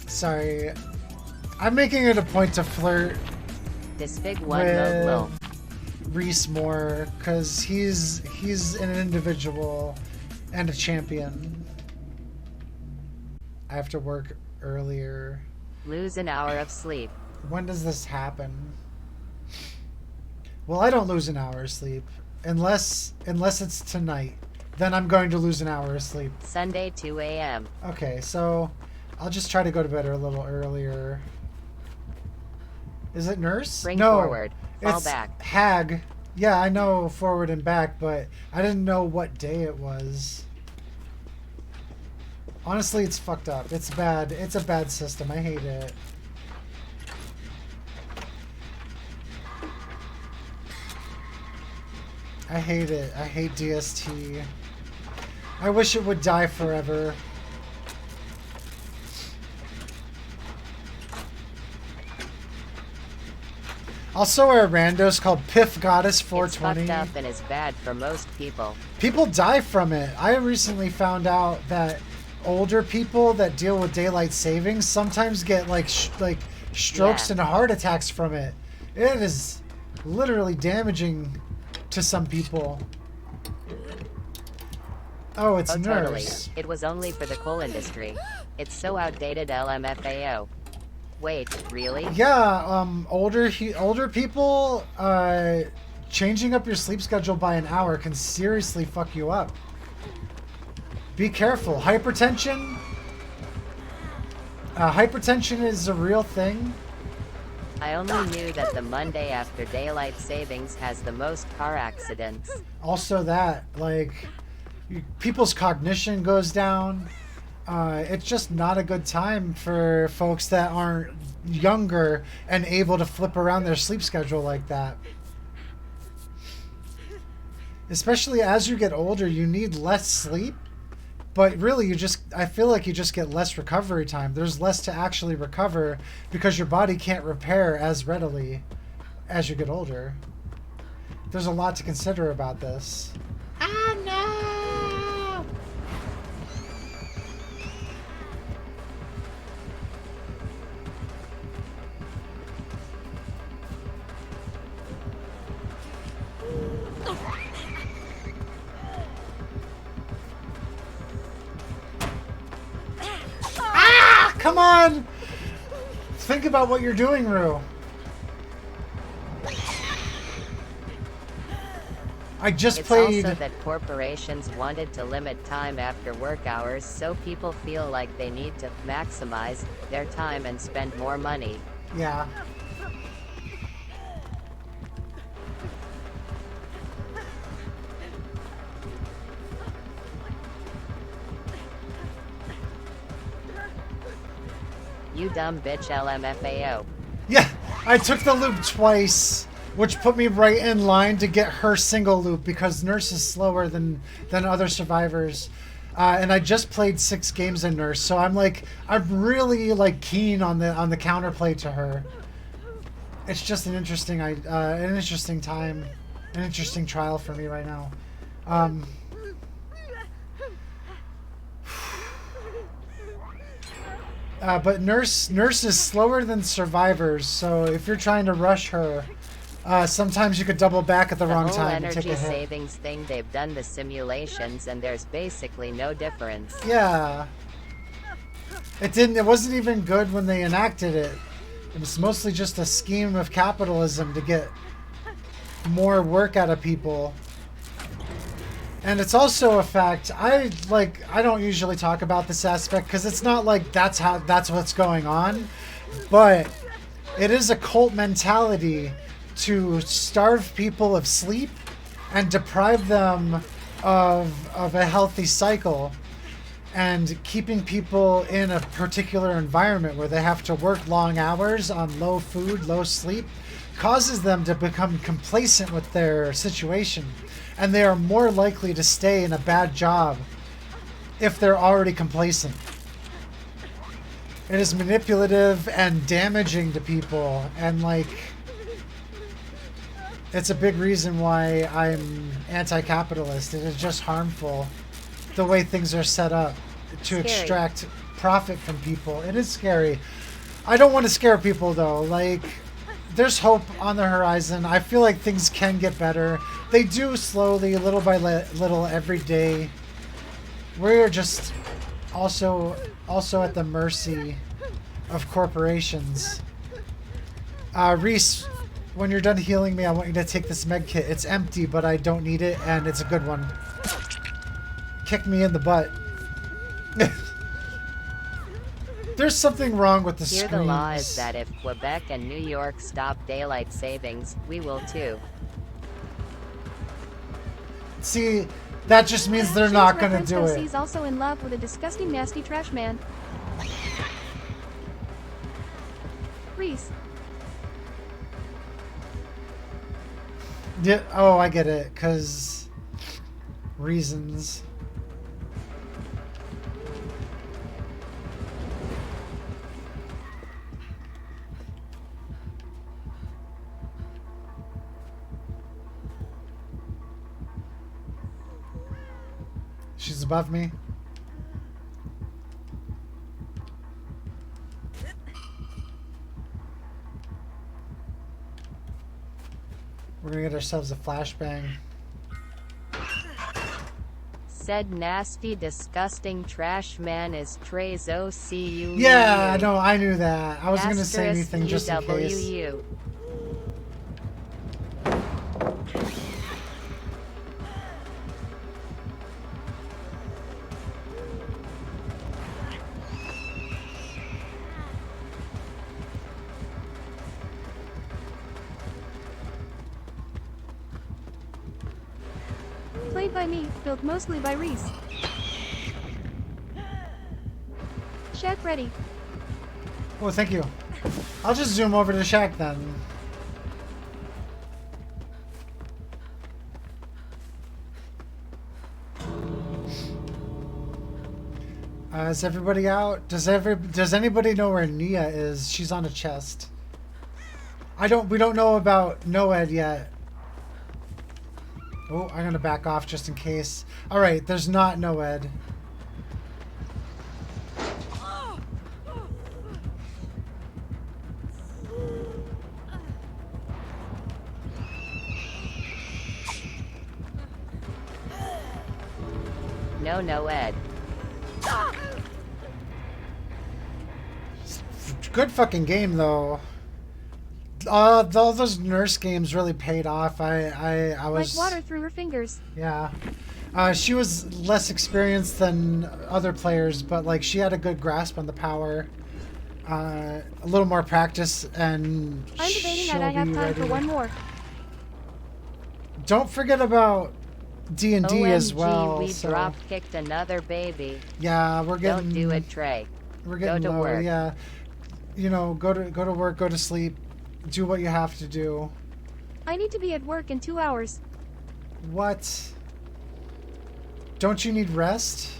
Sorry. I'm making it a point to flirt This big one mode will. with Reese more, because he's an individual and a champion. I have to work earlier. Lose an hour of sleep. When does this happen? Well, I don't lose an hour of sleep. Unless it's tonight. Then I'm going to lose an hour of sleep. Sunday 2 a.m. Okay, so I'll just try to go to bed a little earlier. Is it nurse? Bring No, forward. Fall it's back. Hag. Yeah, I know forward and back, but I didn't know what day it was. Honestly, it's fucked up. It's bad. It's a bad system. I hate it. I hate it. I hate DST. I wish it would die forever. Also, our randos called Piff Goddess It's 420. fucked up and is bad for most people. People die from it. I recently found out that older people that deal with daylight savings sometimes get like strokes Yeah. and heart attacks from it. It is literally damaging to some people. Oh, it's Oh, nurse. totally. It was only for the coal industry. It's so outdated LMFAO. Wait, really? Yeah, older people, changing up your sleep schedule by an hour can seriously fuck you up. Be careful. Hypertension. Hypertension is a real thing. I only knew that the Monday after daylight savings has the most car accidents. Also that, like, people's cognition goes down. It's just not a good time for folks that aren't younger and able to flip around their sleep schedule like that. Especially as you get older, you need less sleep, but really I feel like you just get less recovery time. There's less to actually recover because your body can't repair as readily as you get older. There's a lot to consider about this. Ah, no! Come on! Think about what you're doing, Rue. I just It's played... also that corporations wanted to limit time after work hours so people feel like they need to maximize their time and spend more money. Yeah. You dumb bitch LMFAO. Yeah, I took the loop twice, which put me right in line to get her single loop because Nurse is slower than other survivors. And I just played 6 games in Nurse, so I'm really like keen on the counterplay to her. It's just an interesting time, an interesting trial for me right now. But Nurse is slower than survivors, so if you're trying to rush her, sometimes you could double back at the wrong time and take The a whole hit. energy savings thing, they've done the simulations and there's basically no difference. Yeah. It wasn't even good when they enacted it. It was mostly just a scheme of capitalism to get more work out of people. And it's also a fact, I don't usually talk about this aspect because it's not like that's what's going on, but it is a cult mentality to starve people of sleep and deprive them of a healthy cycle, and keeping people in a particular environment where they have to work long hours on low food, low sleep, causes them to become complacent with their situation, and they are more likely to stay in a bad job if they're already complacent. It is manipulative and damaging to people, and it's a big reason why I'm anti-capitalist. It is just harmful the way things are set up to Scary. extract profit from people. It is scary. I don't want to scare people though. Like, there's hope on the horizon. I feel like things can get better. They do slowly, little by little, every day. We're just also at the mercy of corporations. Reese, when you're done healing me, I want you to take this med kit. It's empty, but I don't need it, and it's a good one. Kick me in the butt. There's something wrong with the screens. Here the law is that if Quebec and New York stop daylight savings, we will too. See, that just means they're not going to do it. He's also in love with a disgusting, nasty trash man. Reese. Yeah, oh, I get it, because reasons. She's above me. We're gonna get ourselves a flashbang. Said nasty, disgusting trash man is Trey's OCU. Yeah, no, I knew that. I wasn't gonna say anything just in case. UWU. Played by me, built mostly by Reese. Shack ready. Oh, thank you. I'll just zoom over to Shack then. Is everybody out? Does anybody know where Nia is? She's on a chest. We don't know about Noed yet. Oh, I'm gonna back off just in case. Alright, there's not Noed. No, Ed. Good fucking game though. All those nurse games really paid off. I was like water through her fingers. Yeah. She was less experienced than other players, but like she had a good grasp on the power. A little more practice and I'm debating that I have time for one more. Don't forget about D&D as well. We so. drop kicked another baby. Yeah, we're getting. Don't do it, Trey. We're getting go to low. work. Yeah. You know, go to work, go to sleep, do what you have to do. I need to be at work in 2 hours. What? Don't you need rest?